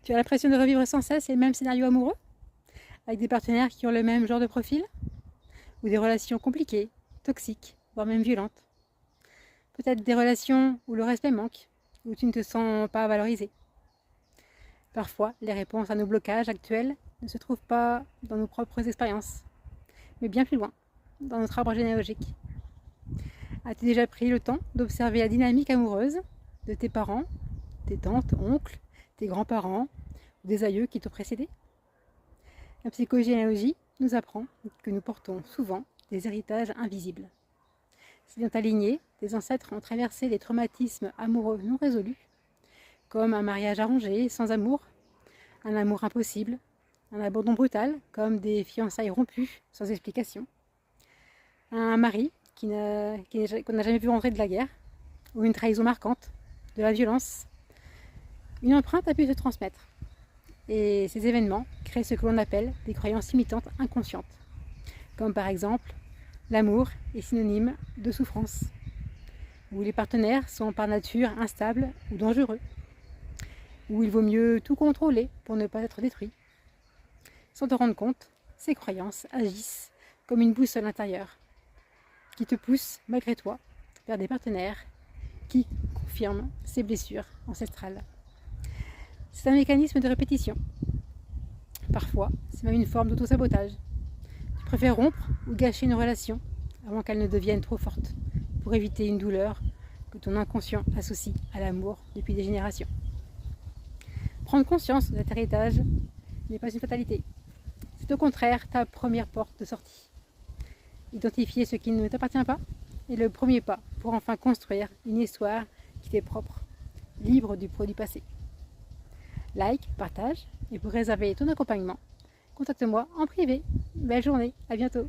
Tu as l'impression de revivre sans cesse les mêmes scénarios amoureux, avec des partenaires qui ont le même genre de profil, ou des relations compliquées, toxiques, voire même violentes. Peut-être des relations où le respect manque, où tu ne te sens pas valorisé. Parfois, les réponses à nos blocages actuels ne se trouvent pas dans nos propres expériences, mais bien plus loin, dans notre arbre généalogique. As-tu déjà pris le temps d'observer la dynamique amoureuse de tes parents, tes tantes, oncles, tes grands-parents ou des aïeux qui t'ont précédé? La psychogénéalogie nous apprend que nous portons souvent des héritages invisibles. Si dans ta lignée, tes ancêtres ont traversé des traumatismes amoureux non résolus, comme un mariage arrangé, sans amour, un amour impossible, un abandon brutal, comme des fiançailles rompues sans explication, un mari qu'on n'a jamais vu rentrer de la guerre, ou une trahison marquante, de la violence, une empreinte a pu se transmettre. Et ces événements créent ce que l'on appelle des croyances limitantes inconscientes, comme par exemple l'amour est synonyme de souffrance, où les partenaires sont par nature instables ou dangereux, où il vaut mieux tout contrôler pour ne pas être détruit. Sans te rendre compte, ces croyances agissent comme une boussole intérieure qui te pousse malgré toi vers des partenaires qui confirment ces blessures ancestrales. C'est un mécanisme de répétition. Parfois, c'est même une forme d'auto-sabotage. Tu préfères rompre ou gâcher une relation avant qu'elle ne devienne trop forte pour éviter une douleur que ton inconscient associe à l'amour depuis des générations. Prendre conscience de cet héritage n'est pas une fatalité. C'est au contraire ta première porte de sortie. Identifier ce qui ne t'appartient pas est le premier pas pour enfin construire une histoire qui t'est propre, libre du poids du passé. Like, partage, et pour réserver ton accompagnement, contacte-moi en privé. Belle journée, à bientôt.